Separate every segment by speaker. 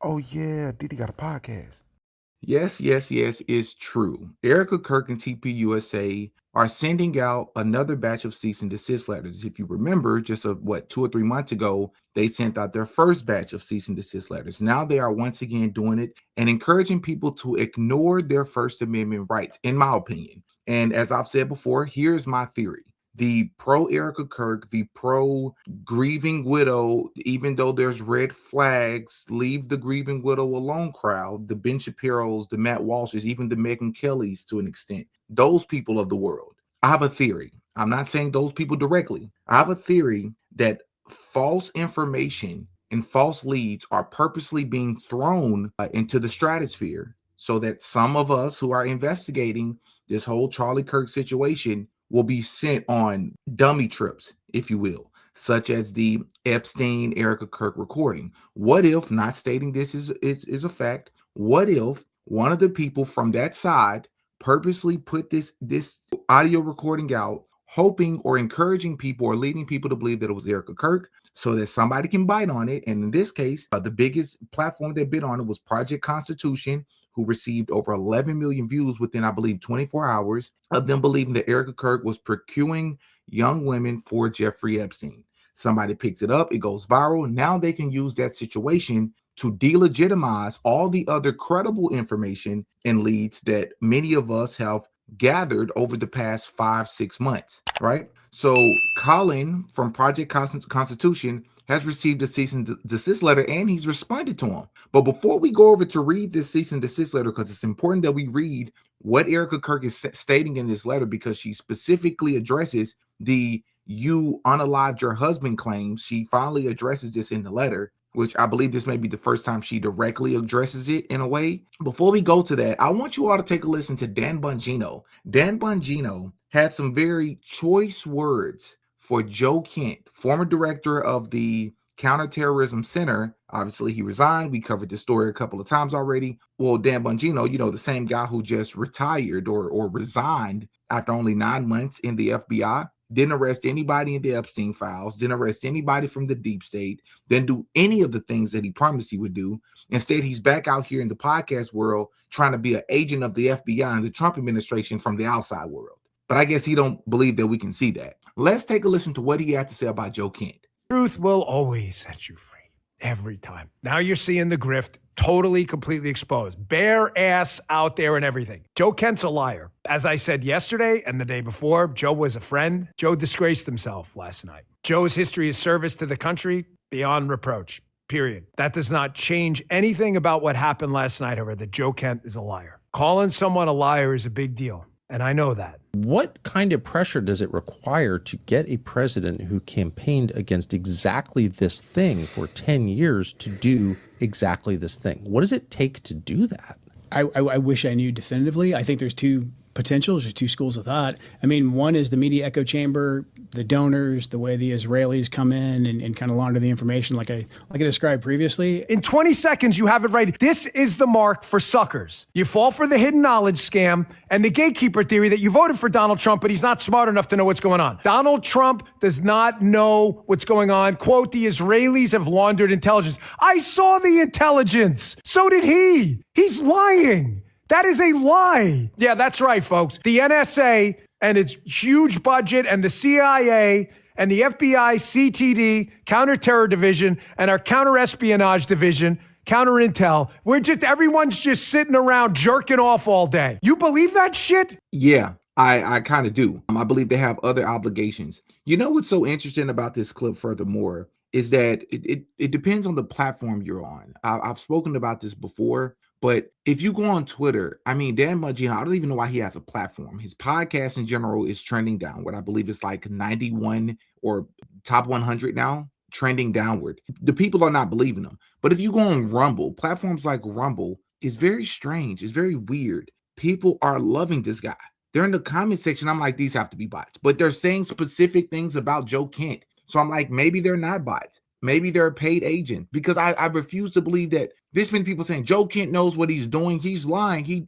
Speaker 1: Oh yeah, Diddy got a podcast.
Speaker 2: Yes, yes, yes, it's true. Erika Kirk and TPUSA are sending out another batch of cease and desist letters. If you remember, just 2 or 3 months ago, they sent out their first batch of cease and desist letters. Now they are once again doing it and encouraging people to ignore their First Amendment rights, in my opinion. And as I've said before, here's my theory. The pro Erika Kirk, the pro grieving widow, even though there's red flags, leave the grieving widow alone crowd, the Ben Shapiro's, the Matt Walsh's, even the Megyn Kelly's to an extent, those people of the world. I have a theory. I'm not saying those people directly. I have a theory that false information and false leads are purposely being thrown into the stratosphere so that some of us who are investigating this whole Charlie Kirk situation will be sent on dummy trips, if you will, such as the Epstein Erika Kirk recording. What if, not stating this is a fact, what if one of the people from that side purposely put this audio recording out, hoping or encouraging people or leading people to believe that it was Erika Kirk, so that somebody can bite on it? And in this case, the biggest platform that bit on it was Project Constitution, who received over 11 million views within, I believe, 24 hours of them believing that Erika Kirk was procuring young women for Jeffrey Epstein. Somebody picks it up, it goes viral. Now they can use that situation to delegitimize all the other credible information and leads that many of us have gathered over the past 5-6 months, right? So Colin from Project Constitution has received a cease and desist letter, and he's responded to him. But before we go over to read this cease and desist letter, because it's important that we read what Erika Kirk is stating in this letter, because she specifically addresses the "you unalived your husband" claims. She finally addresses this in the letter, which I believe this may be the first time she directly addresses it in a way. Before we go to that, I want you all to take a listen to Dan Bongino. Dan Bongino had some very choice words for Joe Kent, former director of the Counterterrorism Center. Obviously, he resigned. We covered this story a couple of times already. Well, Dan Bongino, the same guy who just retired or resigned after only 9 months in the FBI, didn't arrest anybody in the Epstein files, didn't arrest anybody from the deep state, didn't do any of the things that he promised he would do. Instead, he's back out here in the podcast world trying to be an agent of the FBI and the Trump administration from the outside world. But I guess he don't believe that we can see that. Let's take a listen to what he had to say about Joe Kent.
Speaker 3: Truth will always set you free. Every time. Now you're seeing the grift totally, completely exposed. Bare ass out there and everything. Joe Kent's a liar. As I said yesterday and the day before, Joe was a friend. Joe disgraced himself last night. Joe's history of service to the country, beyond reproach. Period. That does not change anything about what happened last night, however, that Joe Kent is a liar. Calling someone a liar is a big deal. And I know that.
Speaker 4: What kind of pressure does it require to get a president who campaigned against exactly this thing for 10 years to do exactly this thing? What does it take to do that?
Speaker 5: I wish I knew definitively. I think there's two potentials, there's two schools of thought. I mean, one is the media echo chamber, the donors, the way the Israelis come in and kind of launder the information like I described previously.
Speaker 3: In 20 seconds, you have it right. This is the mark for suckers. You fall for the hidden knowledge scam and the gatekeeper theory that you voted for Donald Trump, but he's not smart enough to know what's going on. Donald Trump does not know what's going on. Quote, the Israelis have laundered intelligence. I saw the intelligence. So did he. He's lying. That is a lie. Yeah, that's right, folks. The NSA and its huge budget and the CIA and the FBI, CTD, Counterterror Division, and our Counterespionage Division, Counterintel, everyone's just sitting around jerking off all day. You believe that shit?
Speaker 2: Yeah, I kind of do. I believe they have other obligations. You know what's so interesting about this clip furthermore is that it depends on the platform you're on. I've spoken about this before. But if you go on Twitter, I mean, Dan Bongino, I don't even know why he has a platform. His podcast in general is trending downward. I believe it's like 91 or top 100 now, trending downward. The people are not believing him. But if you go on Rumble, platforms like Rumble is very strange. It's very weird. People are loving this guy. They're in the comment section. I'm like, these have to be bots. But they're saying specific things about Joe Kent. So I'm like, maybe they're not bots. Maybe they're a paid agent, because I refuse to believe that this many people saying Joe Kent knows what he's doing. He's lying. He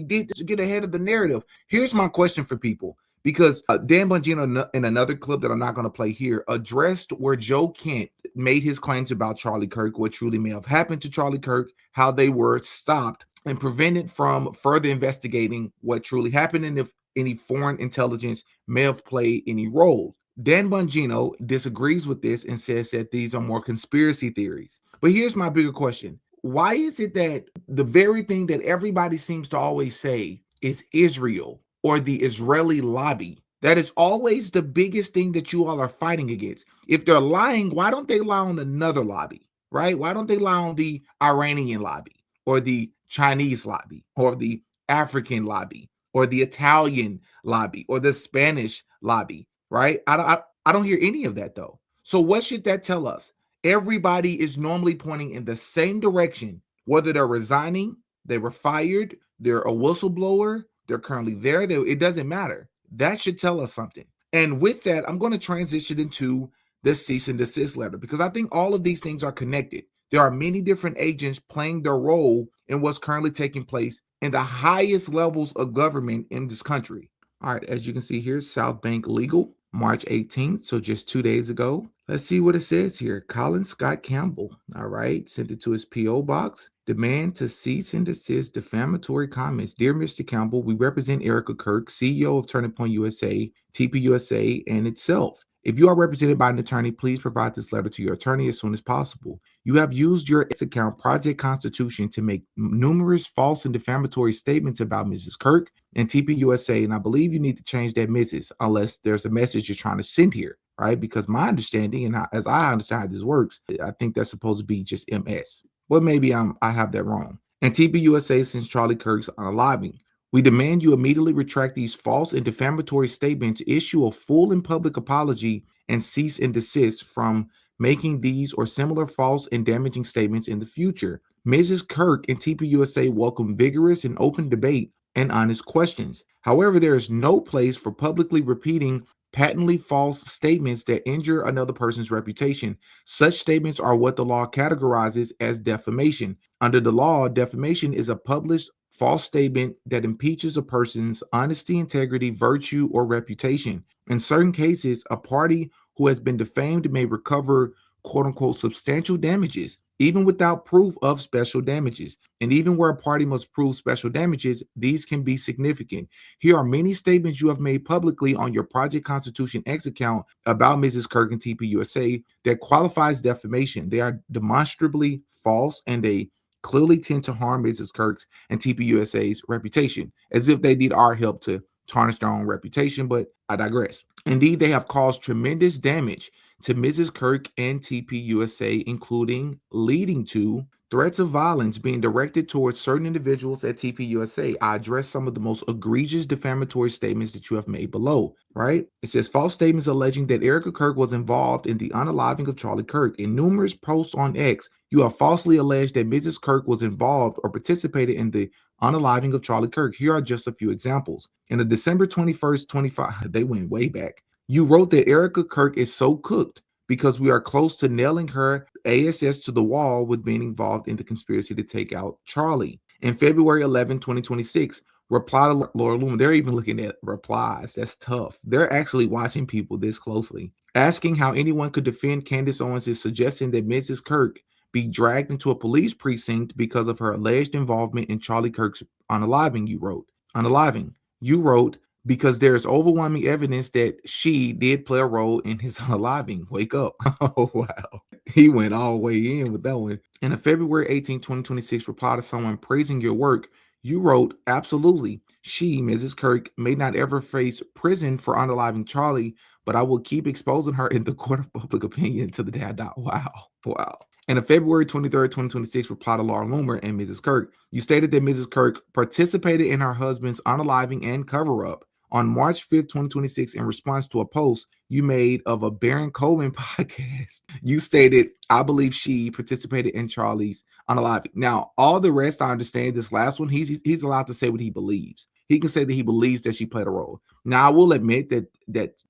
Speaker 2: did this to get ahead of the narrative. Here's my question for people. because Dan Bongino in another clip that I'm not going to play here addressed where Joe Kent made his claims about Charlie Kirk, what truly may have happened to Charlie Kirk, how they were stopped and prevented from further investigating what truly happened, and if any foreign intelligence may have played any role. Dan Bongino disagrees with this and says that these are more conspiracy theories. But here's my bigger question. Why is it that the very thing that everybody seems to always say is Israel or the Israeli lobby? That is always the biggest thing that you all are fighting against. If they're lying, why don't they lie on another lobby, right? Why don't they lie on the Iranian lobby or the Chinese lobby or the African lobby or the Italian lobby or the Spanish lobby, right? I don't hear any of that though. So what should that tell us? Everybody is normally pointing in the same direction, whether they're resigning, they were fired, they're a whistleblower, they're currently there, it doesn't matter. That should tell us something. And with that, I'm going to transition into the cease and desist letter because I think all of these things are connected. There are many different agents playing their role in what's currently taking place in the highest levels of government in this country. All right, as you can see here, South Bank Legal, March 18th, so just 2 days ago. Let's see what it says here. Colin Scott Campbell, all right, sent it to his P.O. box. Demand to cease and desist defamatory comments. Dear Mr. Campbell, we represent Erika Kirk, CEO of Turning Point USA, TPUSA, and itself. If you are represented by an attorney, please provide this letter to your attorney as soon as possible. You have used your X account, Project Constitution, to make numerous false and defamatory statements about Mrs. Kirk and TPUSA, and I believe you need to change that Mrs. unless there's a message you're trying to send here, right? Because my understanding, and as I understand how this works, I think that's supposed to be just MS. Well, maybe I have that wrong. And TPUSA, since Charlie Kirk's unaliving, we demand you immediately retract these false and defamatory statements, issue a full and public apology, and cease and desist from making these or similar false and damaging statements in the future. Mrs. Kirk and TPUSA welcome vigorous and open debate and honest questions. However, there is no place for publicly repeating patently false statements that injure another person's reputation. Such statements are what the law categorizes as defamation. Under the law, defamation is a published false statement that impeaches a person's honesty, integrity, virtue, or reputation. In certain cases, a party who has been defamed may recover quote unquote substantial damages, even without proof of special damages. And even where a party must prove special damages, these can be significant. Here are many statements you have made publicly on your Project Constitution X account about Mrs. Kirk and TPUSA that qualifies defamation. They are demonstrably false and they clearly tend to harm Mrs. Kirk's and TPUSA's reputation, as if they need our help to tarnish their own reputation, but I digress. Indeed, they have caused tremendous damage to Mrs. Kirk and TPUSA, including leading to threats of violence being directed towards certain individuals at TPUSA. I address some of the most egregious defamatory statements that you have made below, right? It says false statements alleging that Erika Kirk was involved in the unaliving of Charlie Kirk. In numerous posts on X, you have falsely alleged that Mrs. Kirk was involved or participated in the unaliving of Charlie Kirk. Here are just a few examples. In a December 21st, 25, they went way back. You wrote that Erika Kirk is so cooked because we are close to nailing her ASS to the wall with being involved in the conspiracy to take out Charlie. In February 11, 2026, reply to Laura Loomer. They're even looking at replies. That's tough. They're actually watching people this closely. Asking how anyone could defend Candace Owens is suggesting that Mrs. Kirk be dragged into a police precinct because of her alleged involvement in Charlie Kirk's unaliving, you wrote. Unaliving. You wrote, because there's overwhelming evidence that she did play a role in his unaliving. Wake up. Oh, wow. He went all the way in with that one. In a February 18, 2026 reply to someone praising your work, you wrote, absolutely. She, Mrs. Kirk, may not ever face prison for unaliving Charlie, but I will keep exposing her in the court of public opinion until the day I die. Wow. Wow. In a February 23rd, 2026 reply to Laura Loomer and Mrs. Kirk, you stated that Mrs. Kirk participated in her husband's unaliving and cover-up. On March 5th, 2026, in response to a post you made of a Baron Cohen podcast, you stated, I believe she participated in Charlie's unaliving. Now, all the rest, I understand. This last one, he's allowed to say what he believes. He can say that he believes that she played a role. Now, I will admit that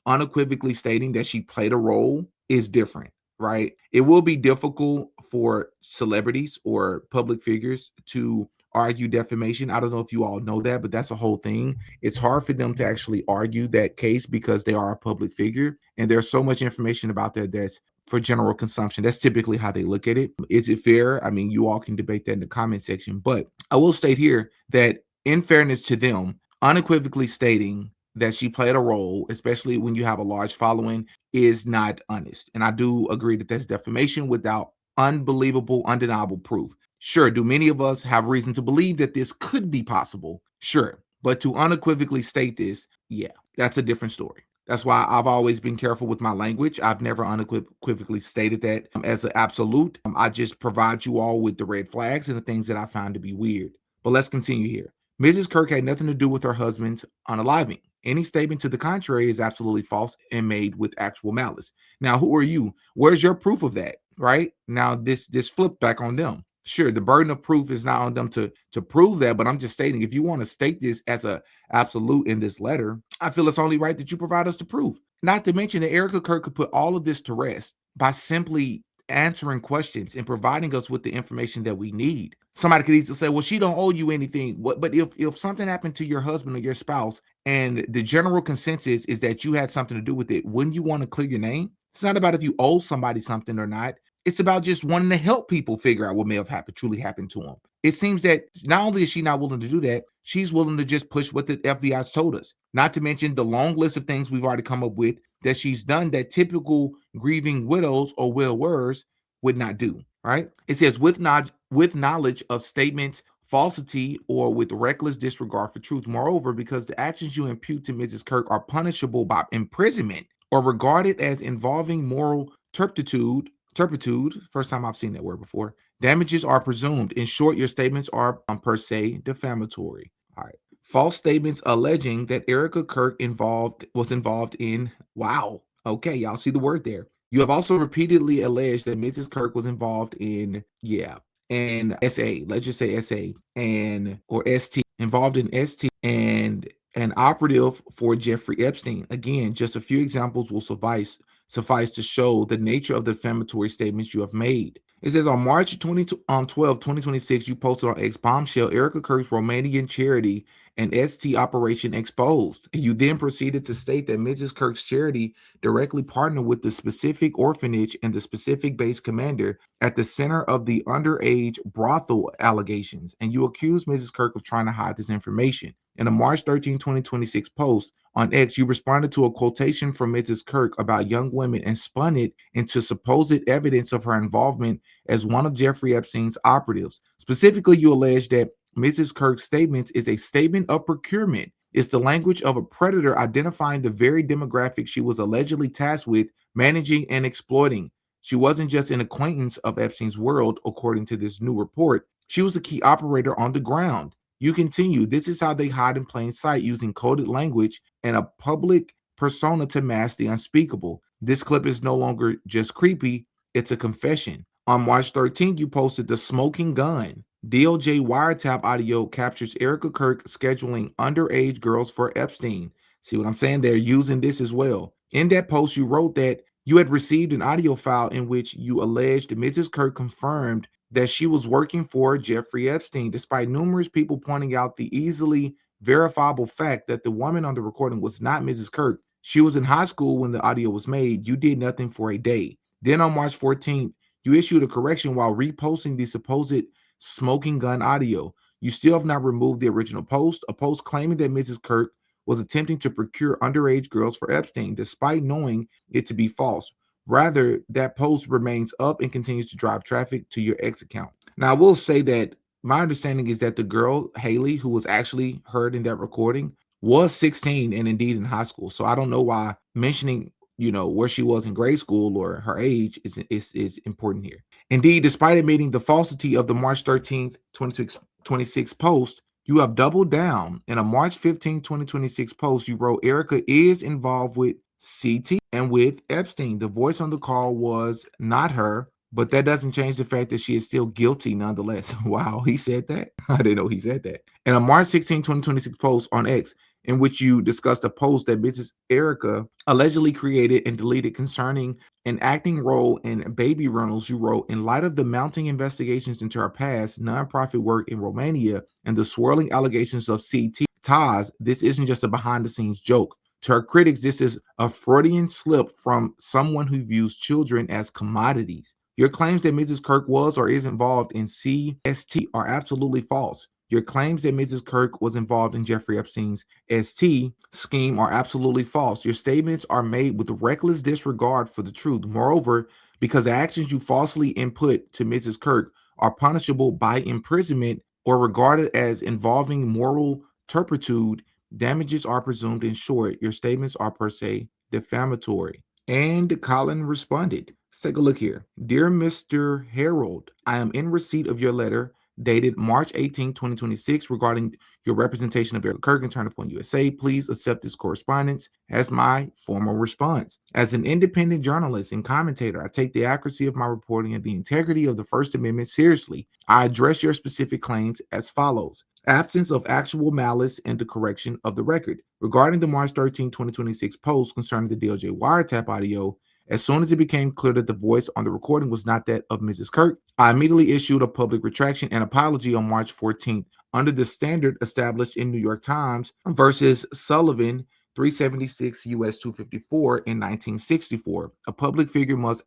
Speaker 2: unequivocally stating that she played a role is different, right? It will be difficult for celebrities or public figures to argue defamation. I don't know if you all know that, but that's a whole thing. It's hard for them to actually argue that case because they are a public figure, and there's so much information about that that's for general consumption. That's typically how they look at it. Is it fair? I mean, you all can debate that in the comment section, but I will state here that in fairness to them, unequivocally stating that she played a role, especially when you have a large following, is not honest. And I do agree that that's defamation without unbelievable, undeniable proof. Sure, do many of us have reason to believe that this could be possible? Sure. But to unequivocally state this, yeah, that's a different story. That's why I've always been careful with my language. I've never unequivocally stated that as an absolute. I just provide you all with the red flags and the things that I find to be weird. But let's continue here. Mrs. Kirk had nothing to do with her husband's unaliving. Any statement to the contrary is absolutely false and made with actual malice. Now, who are you? Where's your proof of that? Right? Now, this flipped back on them. Sure, the burden of proof is not on them to prove that, but I'm just stating, if you want to state this as a absolute in this letter, I feel it's only right that you provide us the proof. Not to mention that Erika Kirk could put all of this to rest by simply answering questions and providing us with the information that we need. Somebody could easily say, well, she don't owe you anything. But if something happened to your husband or your spouse and the general consensus is that you had something to do with it, wouldn't you want to clear your name? It's not about if you owe somebody something or not. It's about just wanting to help people figure out what may have truly happened to them. It seems that not only is she not willing to do that, she's willing to just push what the FBI's told us. Not to mention the long list of things we've already come up with that she's done that typical grieving widows or widowers would not do, right? It says with knowledge of statements, falsity, or with reckless disregard for truth. Moreover, because the actions you impute to Mrs. Kirk are punishable by imprisonment or regarded as involving moral turpitude, first time I've seen that word before, damages are presumed. In short, your statements are per se defamatory. All right. False statements alleging that Erika Kirk was involved in, wow. Okay, y'all see the word there. You have also repeatedly alleged that Mrs. Kirk was involved in, and SA, let's just say SA, or ST, involved in ST, and an operative for Jeffrey Epstein. Again, just a few examples will suffice to show the nature of the defamatory statements you have made. It says on March 12, 2026, you posted on X bombshell, Erika Kirk's Romanian charity and ST operation exposed. You then proceeded to state that Mrs. Kirk's charity directly partnered with the specific orphanage and the specific base commander at the center of the underage brothel allegations. And you accused Mrs. Kirk of trying to hide this information. In a March 13, 2026 post on X, you responded to a quotation from Mrs. Kirk about young women and spun it into supposed evidence of her involvement as one of Jeffrey Epstein's operatives. Specifically, you allege that Mrs. Kirk's statements is a statement of procurement. It's the language of a predator identifying the very demographic she was allegedly tasked with managing and exploiting. She wasn't just an acquaintance of Epstein's world, according to this new report. She was a key operator on the ground. You continue, this is how they hide in plain sight using coded language and a public persona to mask the unspeakable. This clip is no longer just creepy, it's a confession. On March 13th, you posted the smoking gun. DOJ wiretap audio captures Erika Kirk scheduling underage girls for Epstein. See what I'm saying? They're using this as well. In that post, you wrote that you had received an audio file in which you alleged Mrs. Kirk confirmed that she was working for Jeffrey Epstein, despite numerous people pointing out the easily verifiable fact that the woman on the recording was not Mrs. Kirk. She was in high school when the audio was made. You did nothing for a day. Then on March 14th, you issued a correction while reposting the supposed smoking gun audio. You still have not removed the original post, a post claiming that Mrs. Kirk was attempting to procure underage girls for Epstein, despite knowing it to be false. Rather, that post remains up and continues to drive traffic to your X account. Now, I will say that my understanding is that the girl, Haley, who was actually heard in that recording, was 16 and indeed in high school. So I don't know why mentioning, where she was in grade school or her age is important here. Indeed, despite admitting the falsity of the March 13th, 2026 post, you have doubled down. In a March 15, 2026 post, you wrote, Erika is involved with CT and with Epstein. The voice on the call was not her, but that doesn't change the fact that she is still guilty nonetheless. Wow, he said that? I didn't know he said that. In a March 16, 2026 post on X, in which you discussed a post that Mrs. Erika allegedly created and deleted concerning an acting role in baby rentals. You wrote, in light of the mounting investigations into her past nonprofit work in Romania and the swirling allegations of CT ties, this isn't just a behind-the-scenes joke. To her critics, this is a Freudian slip from someone who views children as commodities. Your claims that Mrs. Kirk was or is involved in CST are absolutely false. Your claims that Mrs. Kirk was involved in Jeffrey Epstein's ST scheme are absolutely false. Your statements are made with reckless disregard for the truth. Moreover, because the actions you falsely input to Mrs. Kirk are punishable by imprisonment or regarded as involving moral turpitude, damages are presumed. In short, your statements are per se defamatory. And Colin responded. Let's take a look here. Dear Mr. Harold, I am in receipt of your letter dated March 18, 2026, regarding your representation of Erika Kirk and Turning Point USA. Please accept this correspondence as my formal response. As an independent journalist and commentator, I take the accuracy of my reporting and the integrity of the First Amendment seriously. I address your specific claims as follows. Absence of actual malice and the correction of the record. Regarding the March 13, 2026 post concerning the DOJ wiretap audio, as soon as it became clear that the voice on the recording was not that of Mrs. Kirk, I immediately issued a public retraction and apology on March 14th under the standard established in New York Times versus Sullivan 376 U.S. 254 in 1964. A public figure must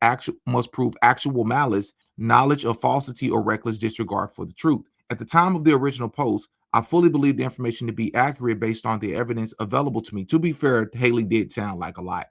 Speaker 2: prove actual malice, knowledge of falsity, or reckless disregard for the truth. At the time of the original post, I fully believed the information to be accurate based on the evidence available to me. To be fair, Haley did sound like a lot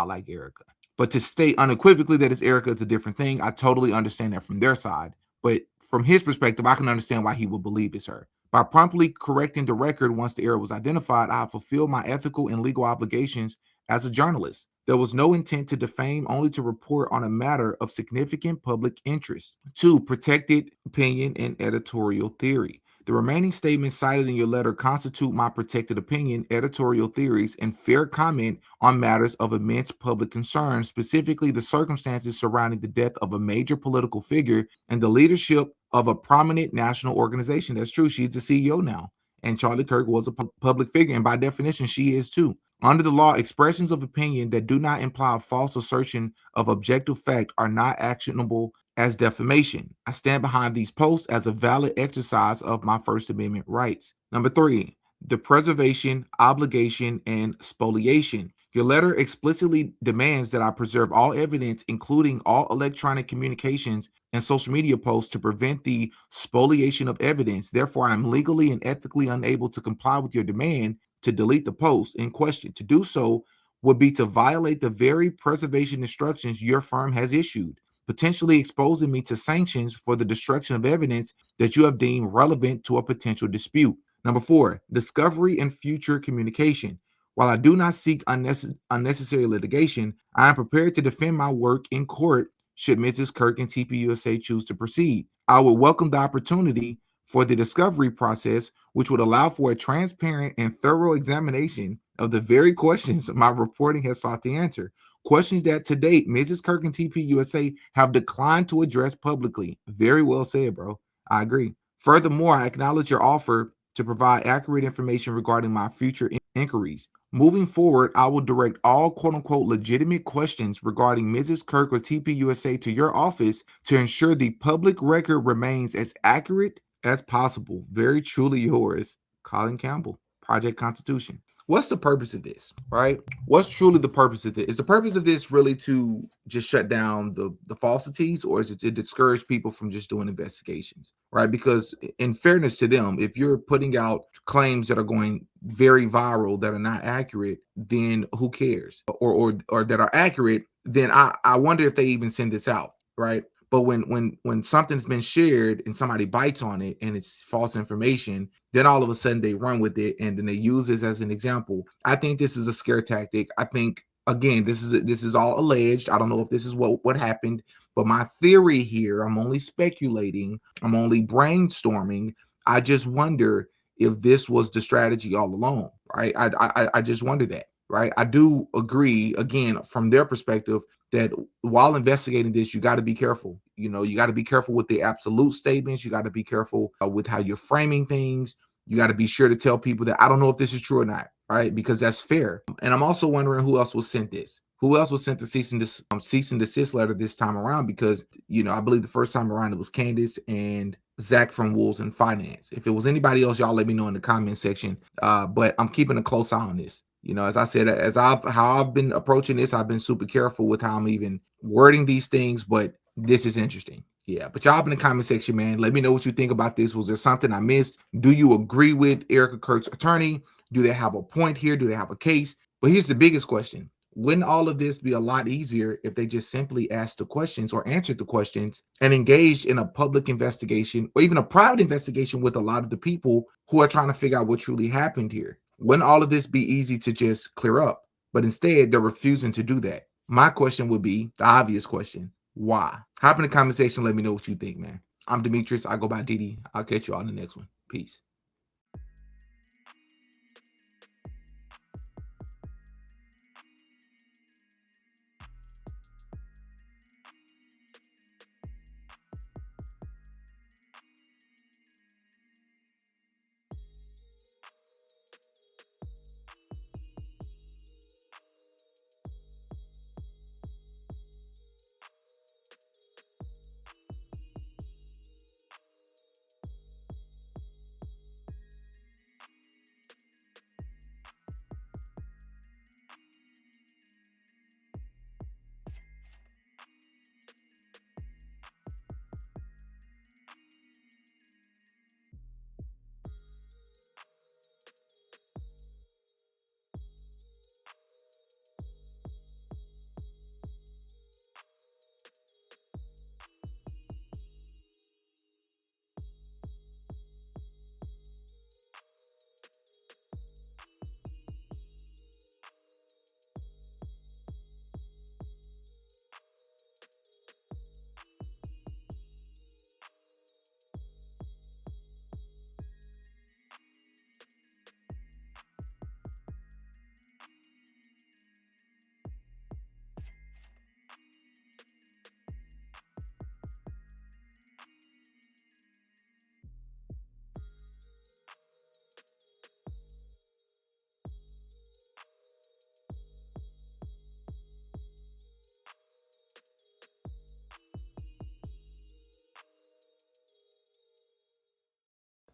Speaker 2: like Erika. But to state unequivocally that it's Erika is a different thing, I totally understand that from their side. But from his perspective, I can understand why he would believe it's her. By promptly correcting the record once the error was identified, I have fulfilled my ethical and legal obligations as a journalist. There was no intent to defame, only to report on a matter of significant public interest. 2. Protected opinion and editorial theory. The remaining statements cited in your letter constitute my protected opinion, editorial theories, and fair comment on matters of immense public concern, specifically the circumstances surrounding the death of a major political figure and the leadership of a prominent national organization. That's true. She's the CEO now. And Charlie Kirk was a public figure, and by definition, she is too. Under the law, expressions of opinion that do not imply a false assertion of objective fact are not actionable as defamation. I stand behind these posts as a valid exercise of my First Amendment rights. Number 3, the preservation, obligation, and spoliation. Your letter explicitly demands that I preserve all evidence, including all electronic communications and social media posts, to prevent the spoliation of evidence. Therefore, I am legally and ethically unable to comply with your demand to delete the post in question. To do so would be to violate the very preservation instructions your firm has issued, potentially exposing me to sanctions for the destruction of evidence that you have deemed relevant to a potential dispute. Number 4, discovery and future communication. While I do not seek unnecessary litigation, I am prepared to defend my work in court should Mrs. Kirk and TPUSA choose to proceed. I would welcome the opportunity for the discovery process, which would allow for a transparent and thorough examination of the very questions my reporting has sought to answer. Questions that to date, Mrs. Kirk and TPUSA have declined to address publicly. Very well said, bro. I agree. Furthermore, I acknowledge your offer to provide accurate information regarding my future inquiries. Moving forward, I will direct all quote-unquote legitimate questions regarding Mrs. Kirk or TPUSA to your office to ensure the public record remains as accurate as possible. Very truly yours, Colin Campbell, Project Constitution. What's the purpose of this, right? What's truly the purpose of this? Is the purpose of this really to just shut down the falsities, or is it to discourage people from just doing investigations, right? Because in fairness to them, if you're putting out claims that are going very viral that are not accurate, then who cares? Or that are accurate, then I wonder if they even send this out, right? But when something's been shared and somebody bites on it and it's false information, then all of a sudden they run with it and then they use this as an example. I think this is a scare tactic. I think, again, this is all alleged. I don't know if this is what happened, but my theory here, I'm only speculating, I'm only brainstorming. I just wonder if this was the strategy all along, right? I just wonder that, right? I do agree, again, from their perspective, that while investigating this, you got to be careful. You know, you got to be careful with the absolute statements. You got to be careful with how you're framing things. You got to be sure to tell people that I don't know if this is true or not. right? Because that's fair. And I'm also wondering who else was sent this. Who else was sent the cease and desist letter this time around? Because, I believe the first time around it was Candace and Zach from Wolves and Finance. If it was anybody else, y'all let me know in the comment section. But I'm keeping a close eye on this. As I said, how I've been approaching this, I've been super careful with how I'm even wording these things, but this is interesting. Yeah, but y'all in the comment section, man. Let me know what you think about this. Was there something I missed? Do you agree with Erika Kirk's attorney? Do they have a point here? Do they have a case? But here's the biggest question. Wouldn't all of this be a lot easier if they just simply asked the questions or answered the questions and engaged in a public investigation or even a private investigation with a lot of the people who are trying to figure out what truly happened here? Wouldn't all of this be easy to just clear up? But instead, they're refusing to do that. My question would be the obvious question. Why? Hop in the comment section. Let me know what you think, man. I'm Demetrius. I go by Didi. I'll catch you all in the next one. Peace.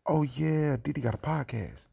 Speaker 1: Oh yeah, Didi got a podcast.